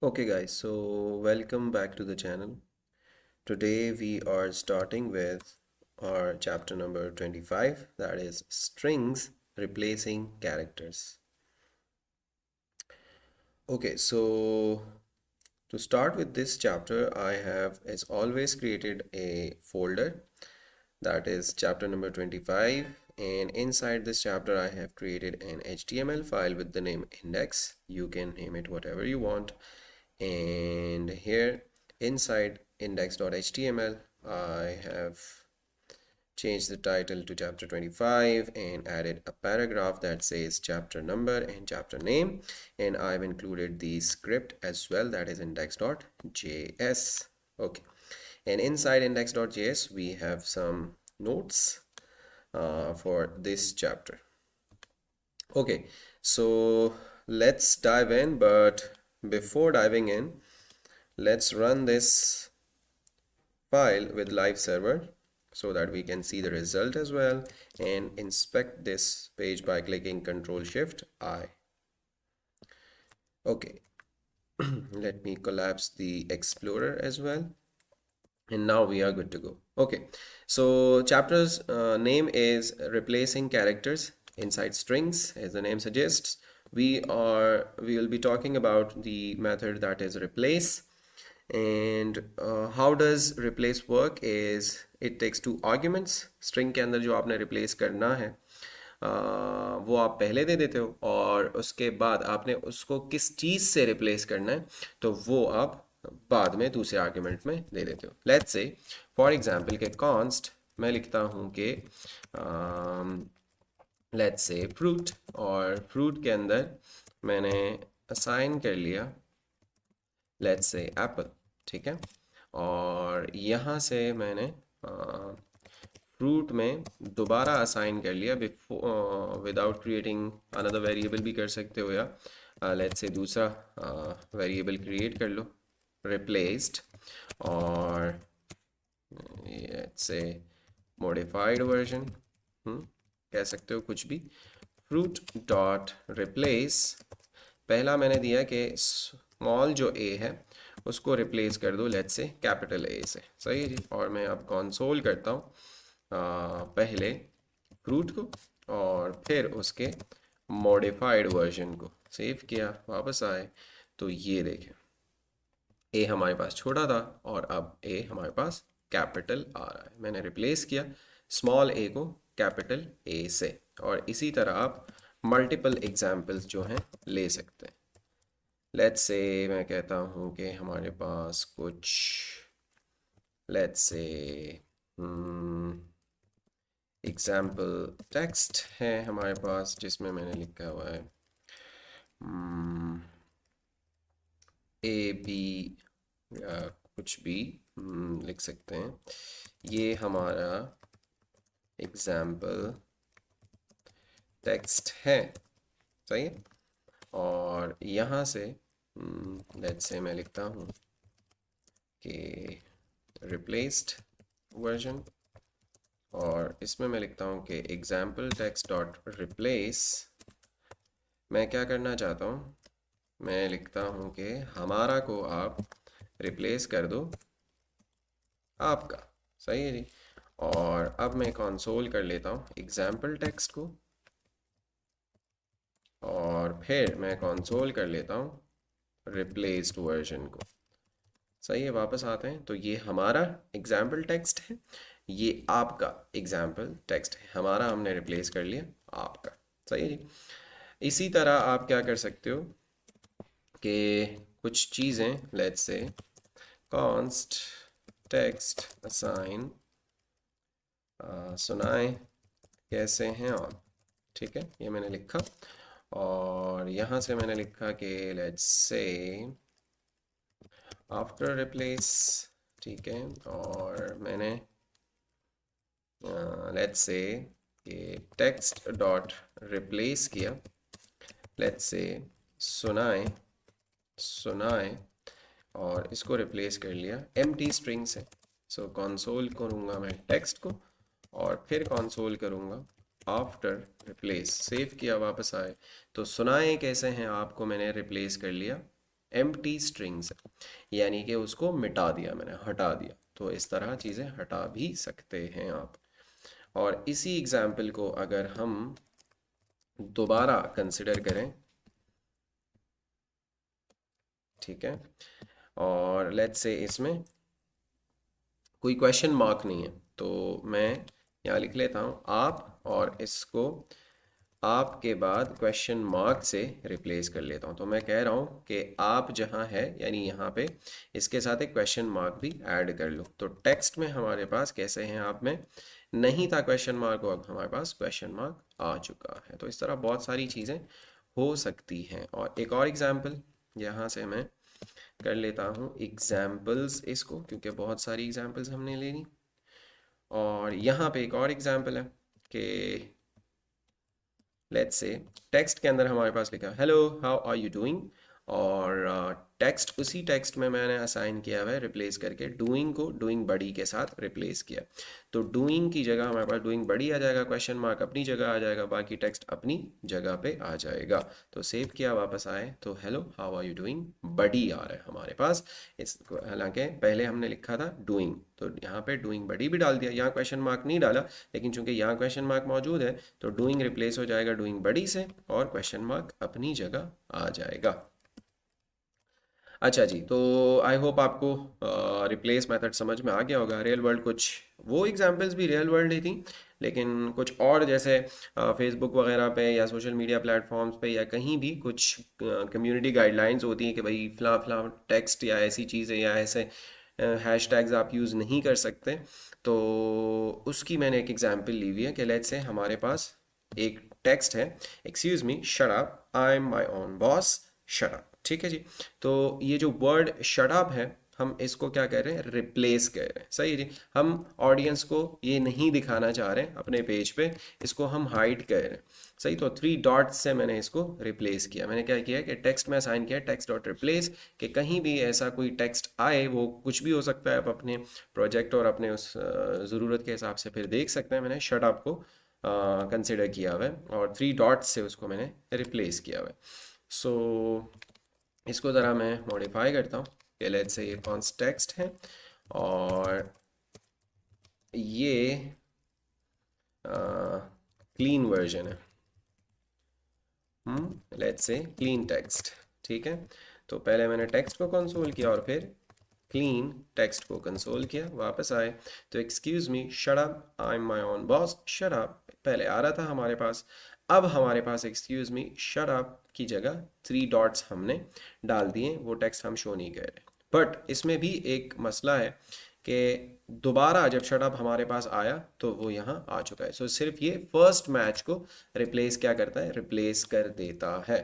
Okay guys, so welcome back to the channel. Today we are starting with our chapter number 25, that is strings replacing characters. Okay, so to start with this chapter, I have as always created a folder that is chapter number 25, and inside this chapter I have created an HTML file with the name index. You can name it whatever you want. And here inside index.html I have changed the title to chapter 25 and added a paragraph that says chapter number and chapter name, and I've included the script as well, that is index.js. Okay, and inside index.js we have some notes for this chapter. Okay, so let's dive in, but before diving in, let's run this file with live server so that we can see the result as well and inspect this page by clicking Ctrl Shift I. Okay, let me collapse the Explorer as well. And now we are good to go. Okay, so chapter's name is replacing characters inside strings. As the name suggests, we will be talking about the method that is replace. And how does replace work is it takes two arguments. String के अंदर जो आपने replace करना है वो आप पहले दे देते हो, और उसके बाद आपने उसको किस चीज़ से रिप्लेस करना है तो वो आप बाद में दूसरे आर्ग्यूमेंट में दे देते हो. लेट्स से फॉर एग्जांपल के कॉन्स्ट मैं लिखता हूँ कि लेट्स से फ्रूट, और फ्रूट के अंदर मैंने असाइन कर लिया लेट्स से एप्पल. ठीक है, और यहाँ से मैंने फ्रूट में दोबारा असाइन कर लिया विदाउट क्रिएटिंग अनदर वेरिएबल भी कर सकते हो, या लेट्स से दूसरा वेरिएबल क्रिएट कर लो रिप्लेस्ड, और लेट्स से मॉडिफाइड वर्जन कह सकते हो कुछ भी. फ्रूट डॉट रिप्लेस पहला मैंने दिया कि स्मॉल जो ए है उसको रिप्लेस कर दो लेट्स से कैपिटल ए से. सही है जी. और मैं अब कंसोल करता हूँ पहले फ्रूट को और फिर उसके मॉडिफाइड वर्जन को. सेव किया, वापस आए तो ये देखें ए हमारे पास छोटा था और अब ए हमारे पास कैपिटल आ रहा है. मैंने रिप्लेस किया स्मॉल ए को कैपिटल ए से. और इसी तरह आप मल्टीपल एग्जाम्पल्स जो हैं ले सकते हैं. लेट्स से मैं कहता हूँ कि हमारे पास कुछ लेट्स से एग्जाम्पल टेक्स्ट है हमारे पास जिसमें मैंने लिखा हुआ है ए बी या कुछ भी लिख सकते हैं. ये हमारा एग्जाम्पल टेक्स्ट है. सही है. और यहाँ से लेट्स से मैं लिखता हूँ कि रिप्लेस्ड वर्जन, और इसमें मैं लिखता हूँ कि एग्जाम्पल टेक्स्ट डॉट रिप्लेस. मैं क्या करना चाहता हूँ, मैं लिखता हूँ कि हमारा को आप रिप्लेस कर दो आपका. सही है जी. और अब मैं कंसोल कर लेता हूँ एग्जाम्पल टेक्स्ट को, और फिर मैं कंसोल कर लेता हूँ रिप्लेस्ड वर्जन को. सही है, वापस आते हैं तो ये हमारा एग्जाम्पल टेक्स्ट है, ये आपका एग्जाम्पल टेक्स्ट है. हमारा हमने रिप्लेस कर लिया आपका. सही है जी. इसी तरह आप क्या कर सकते हो कि कुछ चीज़ें let's say const text assign सुनाए कैसे हैं आप. ठीक है, ये मैंने लिखा, और यहाँ से मैंने लिखा कि लेट्स से आफ्टर रिप्लेस. ठीक है, और मैंने लेट्स से कि टेक्स्ट डॉट रिप्लेस किया लेट्स से सुनाए सुनाए, और इसको रिप्लेस कर लिया एम्प्टी स्ट्रिंग से. सो कंसोल करूँगा मैं टेक्स्ट को, और फिर कंसोल करूँगा आफ्टर रिप्लेस. सेव किया, वापस आए तो सुनाए कैसे हैं आपको मैंने रिप्लेस कर लिया एम्प्टी स्ट्रिंग्स, यानी कि उसको मिटा दिया मैंने, हटा दिया। तो इस तरह चीज़ें हटा भी सकते हैं आप। और इसी एग्जाम्पल को अगर हम दोबारा कंसिडर करें, ठीक है, और लेट्स से इसमें कोई क्वेश्चन मार्क नहीं है, तो मैं यहाँ लिख लेता हूँ आप, और इसको आपके बाद क्वेश्चन मार्क से रिप्लेस कर लेता हूँ। तो मैं कह रहा हूँ कि आप जहाँ है, यानी यहाँ पे इसके साथ एक क्वेश्चन मार्क भी ऐड कर लो। तो टेक्स्ट में हमारे पास कैसे हैं, आप में नहीं था क्वेश्चन मार्क, अब हमारे पास क्वेश्चन मार्क आ चुका है। तो इस तरह बहुत सारी चीज़ें हो सकती हैं। और एक और एग्जाम्पल यहाँ से मैं कर लेता हूँ, एग्जाम्पल्स इसको, क्योंकि बहुत सारी एग्जाम्पल्स हमने लेनी। और यहाँ पे एक और एग्जाम्पल है कि लेट्स से टेक्स्ट के अंदर हमारे पास लिखा hello how are you doing, और टेक्स्ट उसी टेक्स्ट में मैंने असाइन किया हुआ है रिप्लेस करके डूइंग को डूइंग बड़ी के साथ रिप्लेस किया। तो डूइंग की जगह हमारे पास डूइंग बड़ी आ जाएगा, क्वेश्चन मार्क अपनी जगह आ जाएगा, बाकी टेक्स्ट अपनी जगह पे आ जाएगा। तो सेव किया, वापस आए तो hello how are you doing बड़ी आ रहा है हमारे पास। इस हालांकि पहले हमने लिखा था डूइंग, तो यहाँ पे डूइंग बड़ी भी डाल दिया, यहाँ क्वेश्चन मार्क नहीं डाला, लेकिन चूंकि यहाँ क्वेश्चन मार्क मौजूद है तो डूइंग रिप्लेस हो जाएगा डूइंग बड़ी से, और क्वेश्चन मार्क अपनी जगह आ जाएगा। अच्छा जी, तो आई होप आपको रिप्लेस मेथड समझ में आ गया होगा। रियल वर्ल्ड कुछ वो एग्जांपल्स भी रियल वर्ल्ड ही थी, लेकिन कुछ और जैसे फेसबुक वगैरह पे या सोशल मीडिया प्लेटफॉर्म्स पे या कहीं भी कुछ कम्युनिटी गाइडलाइंस होती हैं कि भाई फ़लाँ फ़लाँ टेक्स्ट या ऐसी चीज़ें या ऐसे हैशटैग्स आप यूज़ नहीं कर सकते। तो उसकी मैंने एक एग्जांपल ली हुई है कि लेट्स से हमारे पास एक टेक्स्ट है, excuse me shut up I am my own boss shut up, ठीक है जी। तो ये जो वर्ड शट अप है, हम इसको क्या कर रहे हैं, रिप्लेस कर रहे हैं। सही है जी, हम ऑडियंस को ये नहीं दिखाना चाह रहे हैं अपने पेज पे, इसको हम हाइड कर रहे हैं। सही, तो 3 डॉट्स से मैंने इसको रिप्लेस किया। मैंने क्या किया कि टेक्स्ट में असाइन किया टेक्स्ट डॉट रिप्लेस, कि कहीं भी ऐसा कोई टेक्स्ट आए, वो कुछ भी हो सकता है, आप अपने प्रोजेक्ट और अपने उस ज़रूरत के हिसाब से फिर देख सकते हैं। मैंने शट अप को कंसिडर किया हुआ है और 3 डॉट्स से उसको मैंने रिप्लेस किया हुआ है। सो इसको ज़रा मैं मॉडिफाई करता हूँ कि लेट्स से ये कॉन्स्ट टेक्स्ट है और ये क्लीन वर्जन है, लेट्स से क्लीन टेक्स्ट, ठीक है। तो पहले मैंने टेक्स्ट को कंसोल किया और फिर क्लीन टेक्स्ट को कंसोल किया, वापस आए तो excuse me shut up I am my own boss shut up पहले आ रहा था हमारे पास। अब हमारे पास एक्सक्यूज मी शट अप की जगह 3 डॉट्स हमने डाल दिए, वो टेक्स्ट हम शो नहीं कर रहे। बट इसमें भी एक मसला है कि दोबारा जब शट अप हमारे पास आया तो वो यहाँ आ चुका है। सो सिर्फ ये फर्स्ट मैच को रिप्लेस क्या करता है, रिप्लेस कर देता है।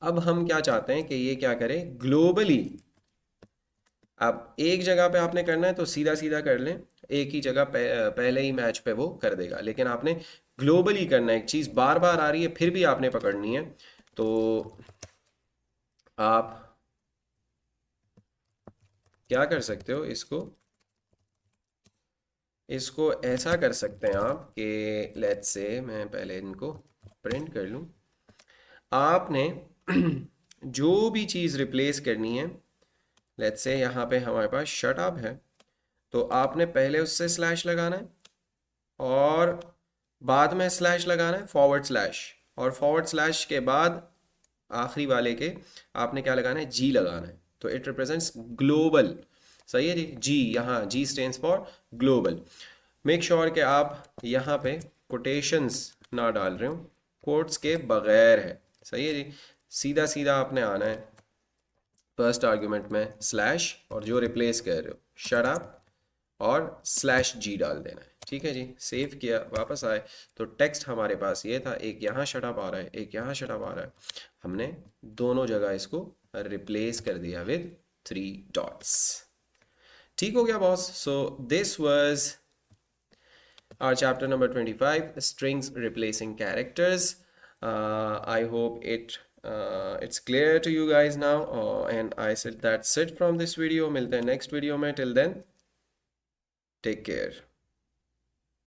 अब हम क्या चाहते हैं कि ये क्या करे ग्लोबली। अब एक जगह पे आपने करना है तो सीधा सीधा कर लें, एक ही जगह पहले ही मैच पे वो कर देगा, लेकिन आपने ग्लोबली करना है, एक चीज़ बार बार आ रही है फिर भी आपने पकड़नी है। तो आप क्या कर सकते हो, इसको इसको ऐसा कर सकते हैं आप कि लेट्स से मैं पहले इनको प्रिंट कर लूँ। आपने जो भी चीज़ रिप्लेस करनी है, लेट्स से यहाँ पे हमारे पास शट अप है, तो आपने पहले उससे स्लैश लगाना है और बाद में स्लैश लगाना है फॉरवर्ड स्लैश, और फॉरवर्ड स्लैश के बाद आखिरी वाले के आपने क्या लगाना है, जी लगाना है। तो इट रिप्रेजेंट्स ग्लोबल। सही है जी, जी यहाँ जी stands for global. Make sure कि आप यहाँ पे कोटेशंस ना डाल रहे हो, कोट्स के बगैर है। सही है जी, सीधा सीधा आपने आना है फर्स्ट आर्ग्यूमेंट में स्लैश और जो रिप्लेस कर रहे हो शट अप और स्लैश जी डाल देना है। ठीक है जी, सेव किया, वापस आए तो टेक्स्ट हमारे पास ये था, एक यहाँ शट अप आ रहा है, एक यहाँ शट अप आ रहा है। हमने दोनों जगह इसको रिप्लेस कर दिया विद 3 डॉट्स। ठीक हो गया boss. So this was our chapter number 25, strings replacing characters. I hope it's clear to you guys now, and I said that's it from this video. Milte hain next video mein, till then take care.